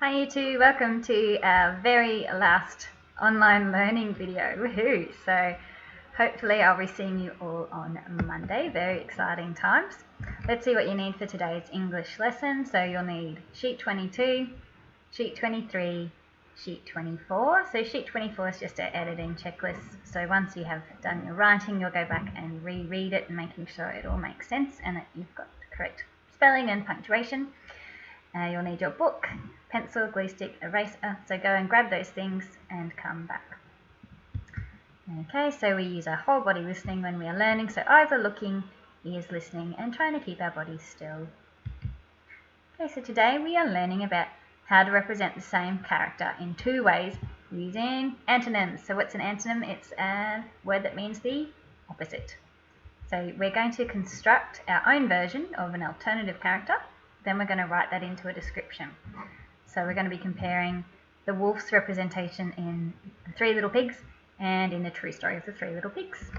Hi YouTube, welcome to our very last online learning video. Woohoo! So hopefully I'll be seeing you all on Monday. Very exciting times. Let's see what you need for today's English lesson. So you'll need sheet 22, sheet 23, sheet 24. So sheet 24 is just an editing checklist. So once you have done your writing, you'll go back and reread it and making sure it all makes sense and that you've got the correct spelling and punctuation. You'll need your book, pencil, glue stick, eraser, so go and grab those things and come back. Okay, so we use our whole body listening when we are learning, so eyes are looking, ears listening, and trying to keep our bodies still. Okay, so today we are learning about how to represent the same character in two ways using antonyms. So what's an antonym? It's a word that means the opposite. So we're going to construct our own version of an alternative character. Then we're going to write that into a description. So we're going to be comparing the wolf's representation in The Three Little Pigs and in the true story of The Three Little Pigs.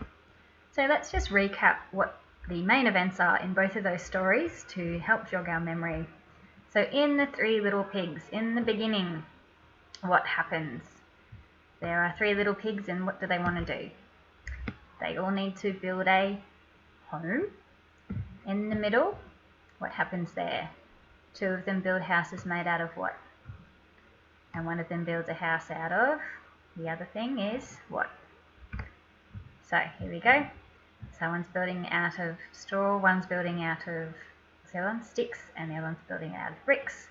So let's just recap what the main events are in both of those stories to help jog our memory. So in The Three Little Pigs, in the beginning, what happens? There are three little pigs, and what do they want to do? They all need to build a home. In the middle, what happens there? Two of them build houses made out of what? And one of them builds a house out of, the other thing is what? So here we go. So one's building out of straw, one's building out of sticks, and the other one's building out of bricks.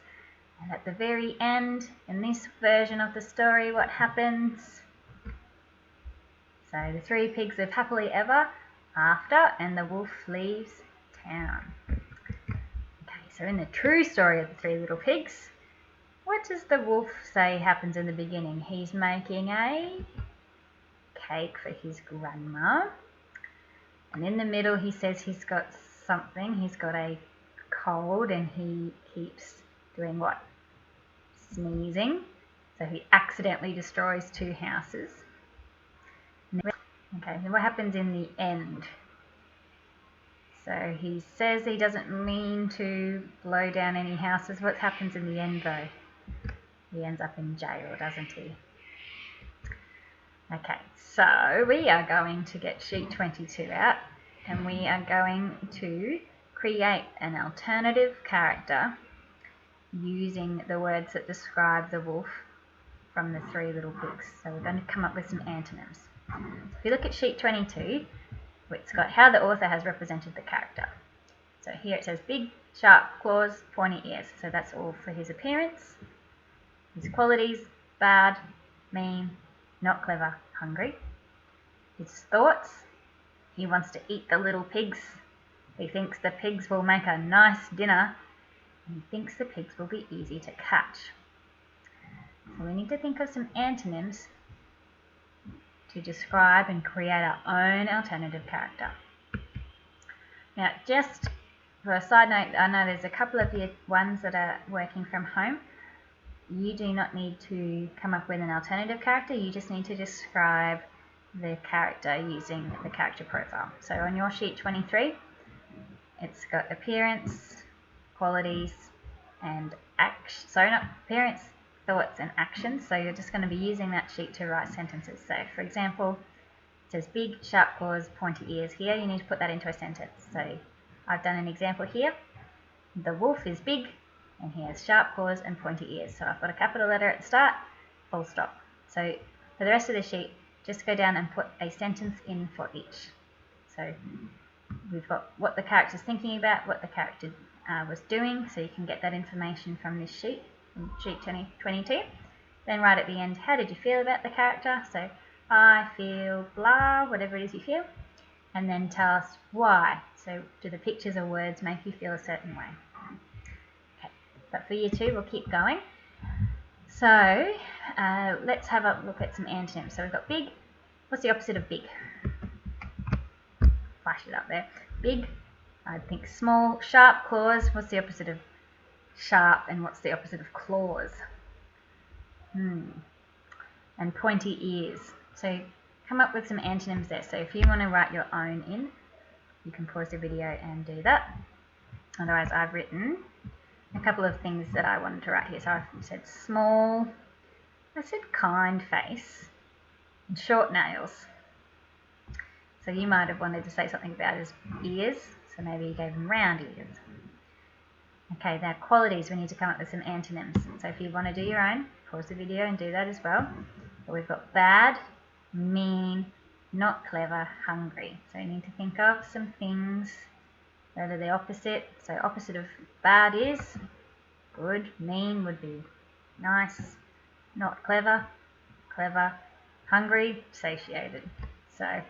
And at the very end, in this version of the story, what happens? So the three pigs live happily ever after, and the wolf leaves town. So in the true story of The Three Little Pigs, what does the wolf say happens in the beginning? He's making a cake for his grandma. And in the middle he says he's got something. He's got a cold and he keeps doing what? Sneezing. So he accidentally destroys two houses. Okay, then what happens in the end? So he says he doesn't mean to blow down any houses. What happens in the end though? He ends up in jail, doesn't he? Okay, so we are going to get sheet 22 out and we are going to create an alternative character using the words that describe the wolf from The Three Little Pigs. So we're going to come up with some antonyms. If you look at sheet 22, it's got how the author has represented the character. So here it says big, sharp claws, pointy ears. So that's all for his appearance. His qualities, bad, mean, not clever, hungry. His thoughts, he wants to eat the little pigs. He thinks the pigs will make a nice dinner. And he thinks the pigs will be easy to catch. So we need to think of some antonyms to describe and create our own alternative character. Now, just for a side note, I know there's a couple of you ones that are working from home. You do not need to come up with an alternative character, you just need to describe the character using the character profile. So on your sheet 23, it's got appearance, qualities, and appearance, thoughts and actions. So you're just going to be using that sheet to write sentences. So for example, it says big, sharp claws, pointy ears. Here you need to put that into a sentence. So I've done an example here. The wolf is big and he has sharp claws and pointy ears. So I've got a capital letter at the start, full stop. So for the rest of the sheet, just go down and put a sentence in for each. So we've got what the character's thinking about, what the character was doing, so you can get that information from this sheet. Sheet 22. Then right at the end, how did you feel about the character? So I feel blah, whatever it is you feel, and then tell us why. So do the pictures or words make you feel a certain way? Okay, but for year 2 we'll keep going. So let's have a look at some antonyms. So we've got big. What's the opposite of big? Flash it up there. Big, I think small. Sharp claws, what's the opposite of sharp, and what's the opposite of claws? And pointy ears. So come up with some antonyms there. So if you want to write your own in, you can pause the video and do that. Otherwise I've written a couple of things that I wanted to write here. So I said small, I said kind face, and short nails. So you might have wanted to say something about his ears, so maybe you gave him round ears. Okay, now qualities, we need to come up with some antonyms. So if you want to do your own, pause the video and do that as well. But we've got bad, mean, not clever, hungry. So you need to think of some things that are the opposite. So opposite of bad is good, mean would be nice, not clever, clever, hungry, satiated. So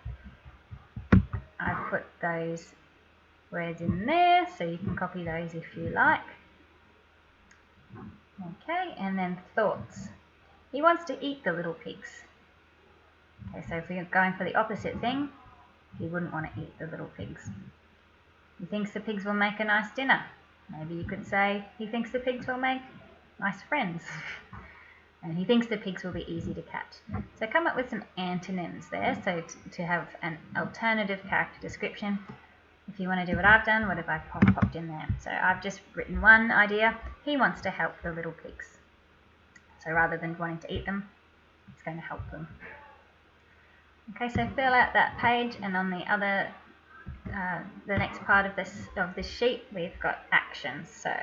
I've put those words in there, so you can copy those if you like. Okay, and then thoughts. He wants to eat the little pigs. Okay, so if we're going for the opposite thing, he wouldn't want to eat the little pigs. He thinks the pigs will make a nice dinner. Maybe you could say he thinks the pigs will make nice friends. And he thinks the pigs will be easy to catch. So come up with some antonyms there, so to have an alternative character description. If you want to do what I've done, what have I popped in there? So I've just written one idea. He wants to help the little pigs. So rather than wanting to eat them, it's going to help them. Okay, so fill out that page, and on the other, the next part of this sheet, we've got actions. So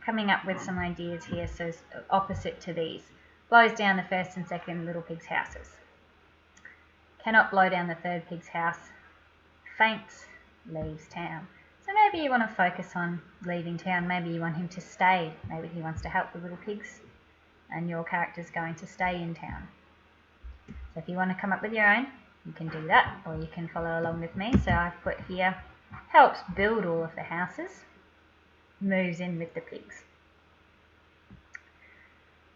coming up with some ideas here, so opposite to these. Blows down the first and second little pig's houses. Cannot blow down the third pig's house. Faints, leaves town. So maybe you want to focus on leaving town. Maybe you want him to stay. Maybe he wants to help the little pigs, and your character's going to stay in town. So if you want to come up with your own, you can do that, or you can follow along with me. So I've put here, helps build all of the houses, moves in with the pigs.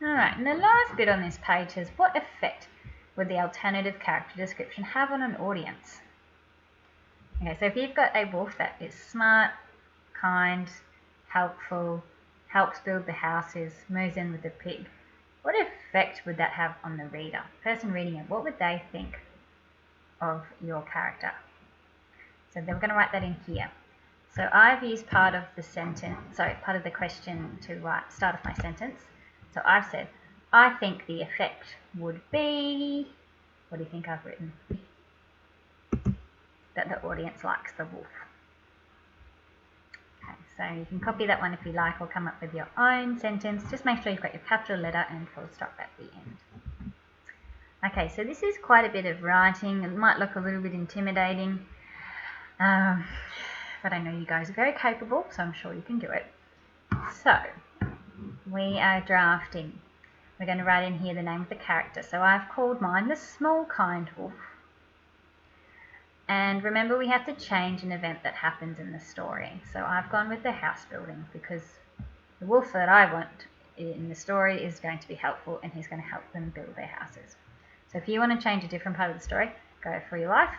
Alright, and the last bit on this page is, what effect would the alternative character description have on an audience? Okay, so if you've got a wolf that is smart, kind, helpful, helps build the houses, moves in with the pig, what effect would that have on the reader? The person reading it, what would they think of your character? So then we're going to write that in here. So I've used part of the sentence, part of the question to start off my sentence. So I've said, I think the effect would be, what do you think I've written? That the audience likes the wolf. Okay, so you can copy that one if you like, or come up with your own sentence. Just make sure you've got your capital letter and full stop at the end. Okay, so this is quite a bit of writing. It might look a little bit intimidating, but I know you guys are very capable, so I'm sure you can do it. So we are drafting. We're going to write in here the name of the character. So I've called mine the Small Kind Wolf. And remember, we have to change an event that happens in the story. So I've gone with the house building, because the wolf that I want in the story is going to be helpful, and he's going to help them build their houses. So if you want to change a different part of the story, go for your life.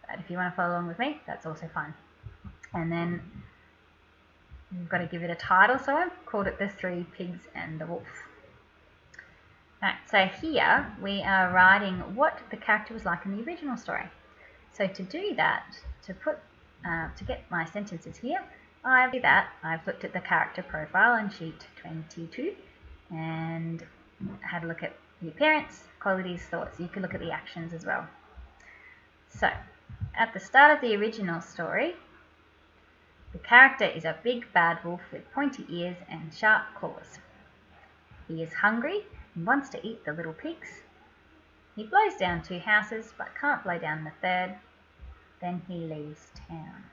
But if you want to follow along with me, that's also fine. And then you've got to give it a title, so I've called it The Three Pigs and the Wolf. Right, so here we are writing what the character was like in the original story. So to do that, to get my sentences here, I've looked at the character profile on sheet 22 and had a look at the appearance, qualities, thoughts. You can look at the actions as well. So at the start of the original story, the character is a big bad wolf with pointy ears and sharp claws. He is hungry and wants to eat the little pigs. He blows down 2 houses but can't blow down the third. Then he leaves town.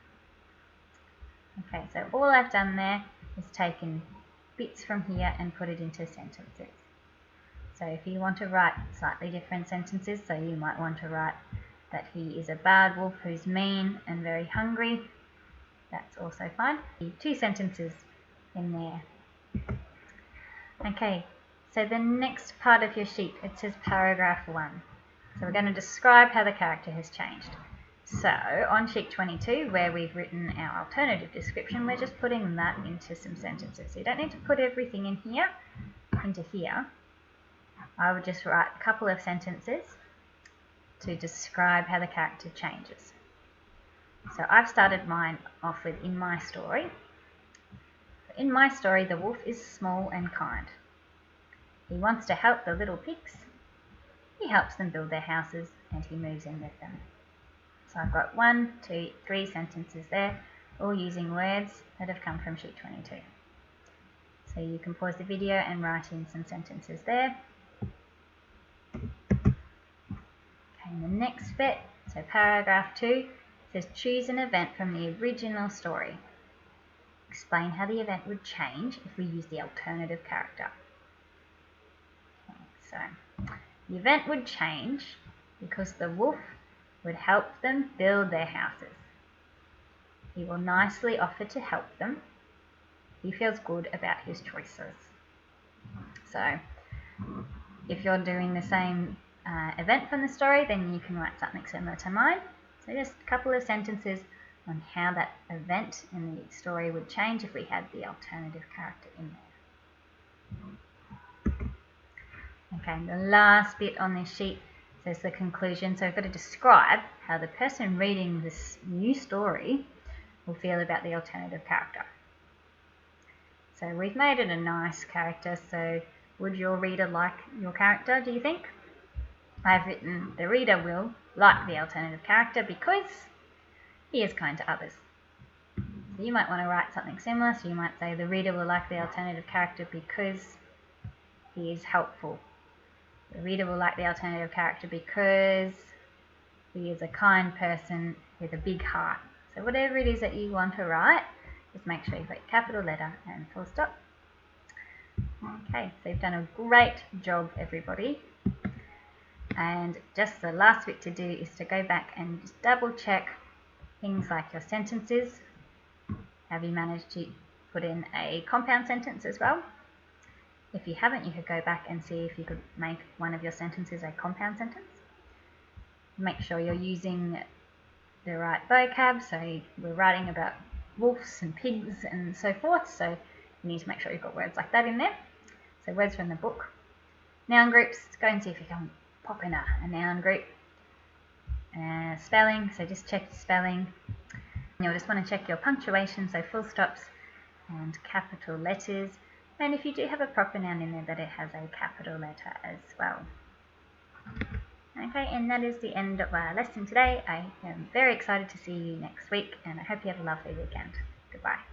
Okay, so all I've done there is taken bits from here and put it into sentences. So if you want to write slightly different sentences, so you might want to write that he is a bad wolf who's mean and very hungry. That's also fine. 2 sentences in there. Okay, so the next part of your sheet, it says paragraph 1. So we're going to describe how the character has changed. So on sheet 22, where we've written our alternative description, we're just putting that into some sentences. So you don't need to put everything in here, into here. I would just write a couple of sentences to describe how the character changes. So I've started mine off with, in my story. in my story, the wolf is small and kind. He wants to help the little pigs. He helps them build their houses and he moves in with them. So I've got 1, 2, 3 sentences there, all using words that have come from sheet 22. So you can pause the video and write in some sentences there. Okay, the next bit, so paragraph 2, says choose an event from the original story. Explain how the event would change if we use the alternative character. Okay, so the event would change because the wolf would help them build their houses. He will nicely offer to help them. He feels good about his choices. So if you're doing the same event from the story, then you can write something similar to mine. So just a couple of sentences on how that event in the story would change if we had the alternative character in there. Okay, the last bit on this sheet says the conclusion. So we've got to describe how the person reading this new story will feel about the alternative character. So we've made it a nice character, so would your reader like your character, do you think? I've written the reader will like the alternative character because he is kind to others. So you might want to write something similar, so you might say the reader will like the alternative character because he is helpful. The reader will like the alternative character because he is a kind person with a big heart. So whatever it is that you want to write, just make sure you've got capital letter and full stop. Okay, so you've done a great job, everybody. And just the last bit to do is to go back and just double check things like your sentences. Have you managed to put in a compound sentence as well? If you haven't, you could go back and see if you could make one of your sentences a compound sentence. Make sure you're using the right vocab, so we're writing about wolves and pigs and so forth, so you need to make sure you've got words like that in there. So words from the book. Noun groups, go and see if you can pop in a noun group. Spelling, so just check your spelling. You'll just want to check your punctuation, so full stops and capital letters. And if you do have a proper noun in there, that it has a capital letter as well. Okay, and that is the end of our lesson today. I am very excited to see you next week, and I hope you have a lovely weekend. Goodbye.